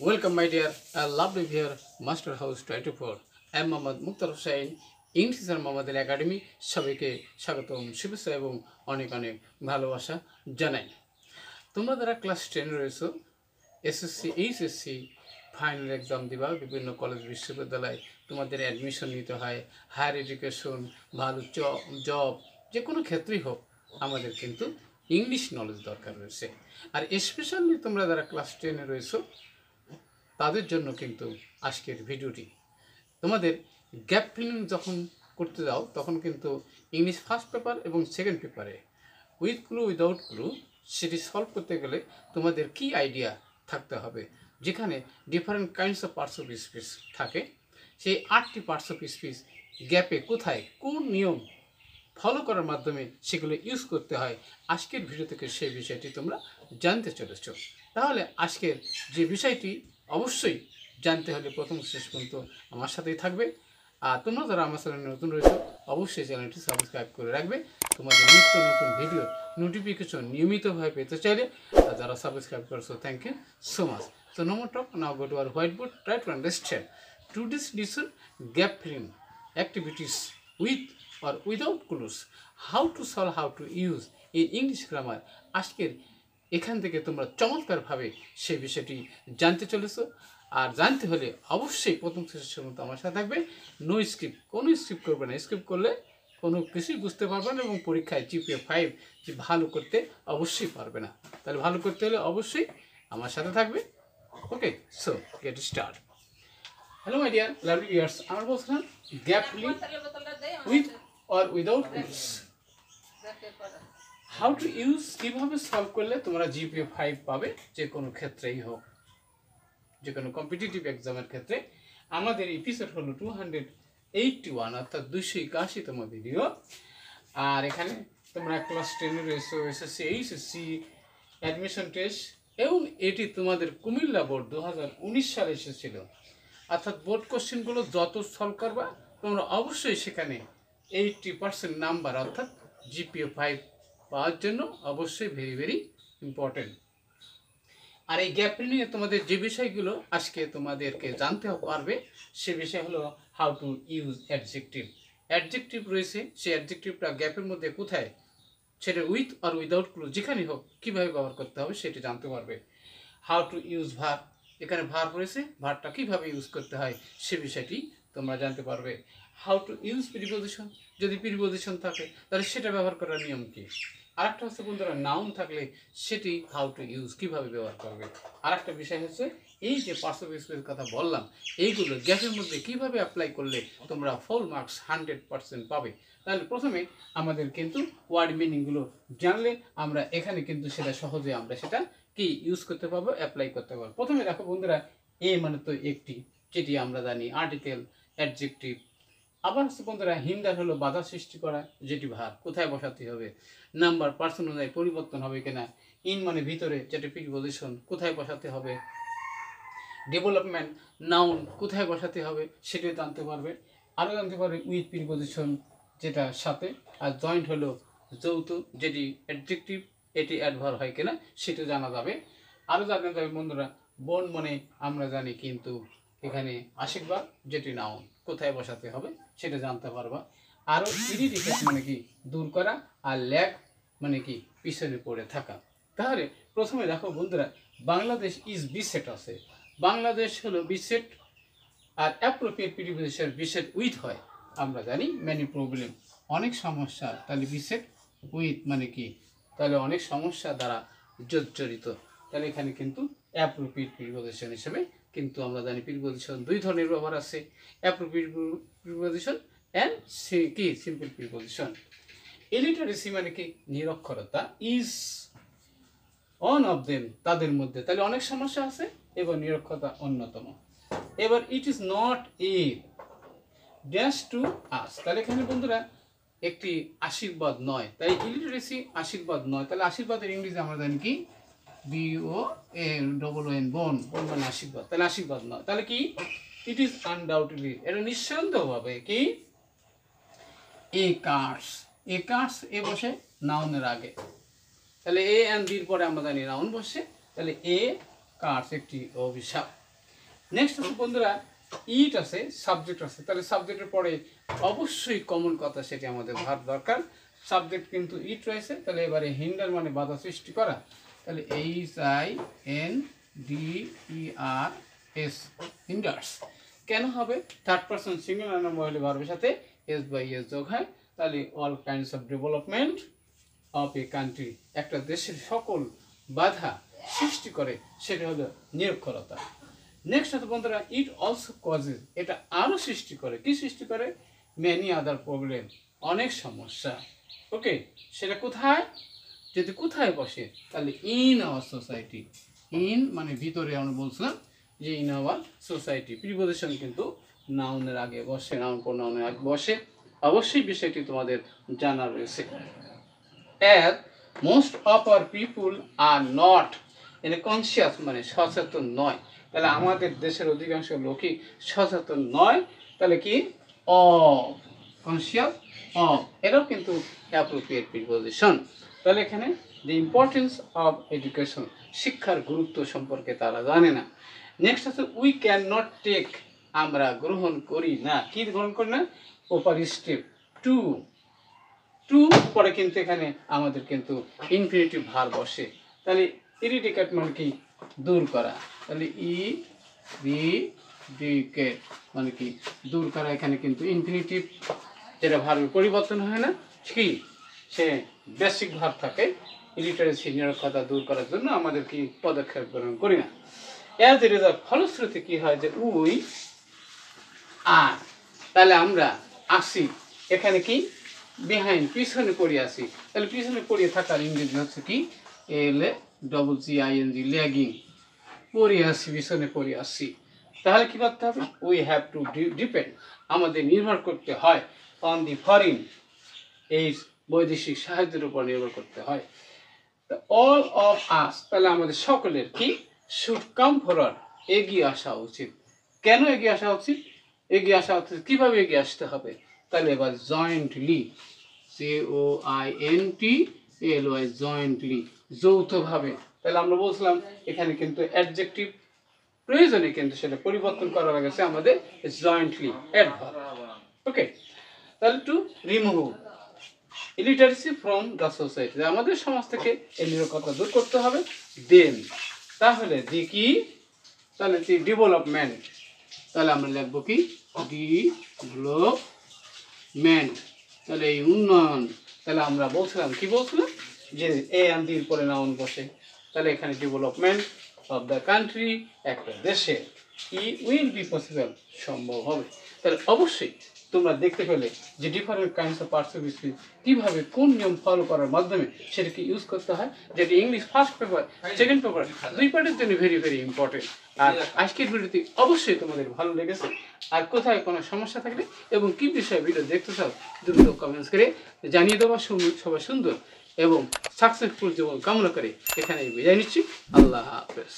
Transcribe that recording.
Welcome, my dear, lovely viewer, Master House 24. I am Mohammad Mukhtar Hussain, English Teacher Mohammedan Academy. সবাইকে স্বাগতম, শুভেচ্ছা এবং অনেক অনেক ভালোবাসা জানাই। তোমরা যারা ক্লাস 10 রয়েছো, এসএসসি এইচএসসি ফাইনাল এক্সাম দিবা, বিভিন্ন কলেজ বিশ্ববিদ্যালয় তোমাদের অ্যাডমিশন নিতে হয়, হায়ার এডুকেশন, ভালো জব, যে কোনো ক্ষেত্রেই হোক আমাদের কিন্তু ইংলিশ নলেজ দরকার রয়েছে। আর স্পেশালি তোমরা যারা ক্লাস 10 রয়েছো তাদের জন্য কিন্তু আজকের ভিডিওটি। তোমাদের গ্যাপ ফিলিং যখন করতে যাও তখন কিন্তু ইংলিশ ফার্স্ট পেপার এবং সেকেন্ড পেপারে উইথ ক্লু উইদাউট ক্লু সেটি সলভ করতে গেলে তোমাদের কি আইডিয়া থাকতে হবে, যেখানে different kinds of parts of speech থাকে। সেই 8টি পার্টস অফ স্পিচ গ্যাপে কোথায় কোন নিয়ম ফলো করার মাধ্যমে সেগুলো ইউজ করতে হয়, আজকের ভিডিও থেকে সেই বিষয়টি তোমরা জানতে চলেছ। তাহলে আজকের যে বিষয়টি অবশ্যই জানতে হলে প্রথম শেষ পর্যন্ত আমার সাথেই থাকবে। আর তোমরা যারা আমার চ্যানেলে নতুন রয়েছে অবশ্যই চ্যানেলটি সাবস্ক্রাইব করে রাখবে তোমাদের নিত্য নতুন ভিডিওর নোটিফিকেশন নিয়মিতভাবে পেতে চাইলে। আর যারা সাবস্ক্রাইব করছো, thank you so much. So no more talk, now go to our whiteboard, try to understand today's lesson gap filling activities with or without clues, how to solve, how to use in English grammar. আজকের এখান থেকে তোমরা চমৎকারভাবে সেই বিষয়টি জানতে চলেছো। আর জানতে হলে অবশ্যই প্রথম শেষের মতো আমার সাথে থাকবে। নো স্ক্রিপ্ট, কোনো স্ক্রিপ্ট করবে না। স্ক্রিপ্ট করলে কোনো কিছুই বুঝতে পারবে না এবং পরীক্ষায় GPA 5 যে ভালো করতে অবশ্যই পারবে না। তাহলে ভালো করতে হলে অবশ্যই আমার সাথে থাকবে। Okay, so get start. Hello my dear lovely viewers, আমরা বলছিলাম gap filling with or without clues, how to use, কীভাবে সলভ করলে তোমরা GPA 5 পাবে যে কোনো ক্ষেত্রেই হোক, যে কোনো কম্পিটিটিভ এক্সামের ক্ষেত্রে। আমাদের এপিসোড হলো 281, অর্থাৎ 281তম ভিডিও। আর এখানে তোমরা ক্লাস 10 রয়েছো, এসএসসি এইচএসসি অ্যাডমিশন টেস্ট, এবং এটি তোমাদের কুমিল্লা বোর্ড 2019 সালে এসেছিল। অর্থাৎ বোর্ড কোশ্চেনগুলো যত সলভ করবা তোমরা অবশ্যই সেখানে 80% নাম্বার, অর্থাৎ GPA 5 পাওয়ার জন্য অবশ্যই ভেরি ভেরি ইম্পর্টেন্ট। আর এই গ্যাপ ফিলিংয়ে তোমাদের যে বিষয়গুলো আজকে তোমাদেরকে জানতে পারবে সে বিষয় হলো how to use adjective. Adjective রয়েছে, সেই অ্যাডজেক্টিভটা গ্যাপের মধ্যে কোথায়, সেটা উইথ আর উইদাউট ক্লু যেখানেই হোক কীভাবে ব্যবহার করতে হবে সেটি জানতে পারবে। হাউ টু ইউজ ভার্ব, এখানে ভার্ব রয়েছে, ভার্বটা কীভাবে ইউজ করতে হয় সে বিষয়টি তোমরা জানতে পারবে। হাউ টু ইউজ প্রিপোজিশন, যদি প্রিপোজিশন থাকে তাহলে সেটা ব্যবহার করার নিয়ম কী। আরেকটা হচ্ছে বন্ধুরা নাউন থাকলে সেটি হাউ টু ইউজ কীভাবে ব্যবহার করবে। আরেকটা বিষয় হচ্ছে এই যে পার্টস অফ স্পিচের কথা বললাম, এইগুলো গ্যাপের মধ্যে কীভাবে অ্যাপ্লাই করলে তোমরা ফুল মার্কস 100% পাবে। তাহলে প্রথমে আমাদের কিন্তু ওয়ার্ড মিনিংগুলো জানলে আমরা এখানে কিন্তু সেটা সহজে আমরা সেটা কি ইউজ করতে পারবো, অ্যাপ্লাই করতে পারবো। প্রথমে দেখো বন্ধুরা, এ মানে তো একটি, যেটি আমরা জানি আর্টিকেল, অ্যাডজেক্টিভ। আবার হচ্ছে বন্ধুরা হিন্ডার হলো বাধা সৃষ্টি করা, যেটি ভার্ব, কোথায় বসাতে হবে। নাম্বার পার্সন অনুযায়ী পরিবর্তন হবে কিনা। ইন মানে ভিতরে, যেটা প্রিপোজিশন, কোথায় বসাতে হবে। ডেভেলপমেন্ট নাউন, কোথায় বসাতে হবে সেটাও জানতে পারবে। আরও জানতে পারবে উইথ প্রিপোজিশন, যেটা সাথে। আর জয়েন্ট হলো যৌথ, যেটি অ্যাডজেক্টিভ, এটি অ্যাডভার্ব হয় কিনা সেটা জানা যাবে। আরও জানা যাবে বন্ধুরা বোন মানে আমরা জানি কিন্তু এখানে আশীর্বাদ, যেটি নাউন, কোথায় বসাতে হবে সেটা জানতে পারবা। আরও ইরিডিকেট মানে কি দূর করা, আর ল্যাগ মানে কি পিছনে পড়ে থাকা। তাহলে প্রথমে দেখো বন্ধুরা, বাংলাদেশ ইজ বিসেট আছে, বাংলাদেশ হলো বিসেট। আর অ্যাপ্রোপ্রিয়েট প্রিপোজিশন বিসেট উইথ হয়, আমরা জানি ম্যানি প্রবলেম, অনেক সমস্যা, তাহলে বিসেট উইথ মানে কি, তাহলে অনেক সমস্যা দ্বারা জর্জরিত। তাহলে এখানে কিন্তু অ্যাপ্রোপ্রিয়েট প্রিপোজিশন হিসেবে কিন্তু আমরা জানি প্রিপোজিশন দুই ধরনের ব্যবহার আছে, অ্যাপ্রোপ্রিয়েট প্রিপোজিশন অ্যান্ড কি সিম্পল প্রিপোজিশন। ইলিটারেসি মানে কি নিরক্ষরতা, ইজ অন অফ দেম, তাদের মধ্যে, তাহলে অনেক সমস্যা আছে এবং নিরক্ষরতা অন্যতম। এবার it is not a dash to us, তাহলে এখানে বন্ধুরা একটি আশীর্বাদ নয়, তাই ইলিটারেসি আশীর্বাদ নয়। তাহলে আশীর্বাদের ইংরেজি আমরা জানি কি BON, বোন, বোন মানে আশীর্বাদ, তাহলে আশীর্বাদ নয়। তাহলে কি ইট ইজ আনডাউটেডলি, এটা নিঃসন্দেহভাবে কি এ কার্স, এ কার্স এ বসে নাউনের আগে, তাহলে এ অ্যান্ড বির পরে আমরা জানি নাউন বসে, তাহলে এ কার্স একটি অভিশাপ। নেক্সট আছে বন্ধুরা ইট আছে, সাবজেক্ট আছে। তাহলে সাবজেক্টের পরে অবশ্যই কমন কথা সেটি আমাদের ভাব দরকার। সাবজেক্ট কিন্তু ইট রয়েছে, তাহলে এবারে হিন্ডার মানে বাধা সৃষ্টি করা। তাহলে HINDERS হিন্ডার্স কেন হবে? থার্ড পারসন সিঙ্গুলার নাম্বার হলে ভার্বের সাথে এস বাই এস যোগ হয়। তাহলে all kinds of development of a country, একটা দেশের সকল বাধা সৃষ্টি করে, সেটা হলো নিরক্ষরতা। নেক্সট হচ্ছে বন্ধুরা ইট অলসো কজেস, এটা আরও সৃষ্টি করে। কি সৃষ্টি করে? মেনি আদার প্রবলেম, অনেক সমস্যা। ওকে, সেটা কোথায়? যদি কোথায় বসে, তাহলে ইন আওয়ার সোসাইটি। ইন মানে ভিতরে, আমরা বলছিলাম যে ইন আওয়ার সোসাইটি। প্রিপোজিশন কিন্তু নাউনের আগে বসে, নাউন প্রোনাউনের আগে বসে। অবশ্যই বিষয়টি তোমাদের জানা রয়েছে। As most of our people are not conscious মানে সচেতন নয়, তাহলে আমাদের দেশের অধিকাংশ লোকই সচেতন নয়। তাহলে কি? অফ, কনসিয়াস অফ, এটাও কিন্তু অ্যাপ্রোপ্রিয়েট প্রিপোজিশন। তাহলে এখানে দি ইম্পর্টেন্স অফ এডুকেশন, শিক্ষার গুরুত্ব সম্পর্কে তারা জানে না। নেক্সট আছে উই ক্যান নট টেক, আমরা গ্রহণ করি না। কি গ্রহণ করি না? প্রপার স্টেপ টু, টু পরে কিন্তু এখানে আমাদের কিন্তু ইনফিনিটিভ ভার্ব বসে। তাহলে ইরিডিকেট মানে কি? দূর করা। তাহলে ইরিডিকেট মানে কি? দূর করা। এখানে কিন্তু ইনফিনিটিভ যেটা ভার্বের পরিবর্তন হয় না, কি সে বেসিক ভার্ব থাকে। ইলিটারেসি নিরক্ষরতা দূর করার জন্য আমাদের কি পদক্ষেপ গ্রহণ করি না। এর যে রেজাল্ট, ফলশ্রুতি কি হয়? যে উই আর, তাহলে আমরা আসি। এখানে কি? বিহাইন্ড, পিছনে পড়ে আসি। তাহলে পিছনে পড়ে থাকার ইংরেজি হচ্ছে কি? LAGGING, ল্যাগিং, পড়ে আসি, পিছনে পড়ে আসি। তাহলে কি করতে হবে? উই হ্যাভ টু ডিপেন্ড, আমাদের নির্ভর করতে হয় অন দি ফরেন, এই বৈদেশিক সাহায্যের উপর নির্ভর করতে হয়। অল অফ আস, তাহলে আমাদের সকলের কি? শুড কাম ফরওয়ার্ড, এগিয়ে আসা উচিত। কেন এগিয়ে আসা উচিত? এগিয়ে আসা উচিত কিভাবে এগিয়ে আসতে হবে? তাহলে এবার জয়েন্টলি, JOINTLY, জয়েন্টলি, যৌথভাবে। তাহলে আমরা বলছিলাম এখানে কিন্তু অ্যাডজেক্টিভ প্রয়োজনে কিন্তু সেটা পরিবর্তন করা গেছে আমাদের জয়েন্টলি অ্যাডভার্ব। ওকে, তাহলে to remove illiteracy from the society, আমাদের সমাজ থেকে এই নিরক্ষরতা দূর করতে হবে। দেন, তাহলে দি কি? তাহলে দি ডেভেলপমেন্ট, তাহলে আমরা লিখবো কি? ডেভেলপমেন্ট, তাহলে এই উন্নয়ন। তাহলে আমরা বলছিলাম, কি বলছিলাম? যে এ and the পরে নাউন বসে। তাহলে এখানে ডেভেলপমেন্ট অফ দ্য কান্ট্রি, একটা দেশের কি উইল বি পসিবল, সম্ভব হবে। তাহলে অবশ্যই তোমরা দেখতে পেলে যে ডিফারেন্ট কাইন্ডস অফ পার্টসিপল স্পিচ কীভাবে কোন নিয়ম ফলো করার মাধ্যমে সেটাকে ইউজ করতে হয়, যেটা English first paper, second paper, দুই পার্টের জন্য ভেরি ভেরি ইম্পর্টেন্ট। আর আজকের ভিডিওটি অবশ্যই তোমাদের ভালো লেগেছে। আর কোথায় কোনো সমস্যা থাকলে এবং কী বিষয়ে ভিডিও দেখতে চাও, দ্রুত কমেন্টস করে জানিয়ে দেওয়া। সবাই সুন্দর এবং সাকসেসফুল জীবন কামনা করে এখানে বিদায় নিচ্ছি। আল্লাহ হাফেজ।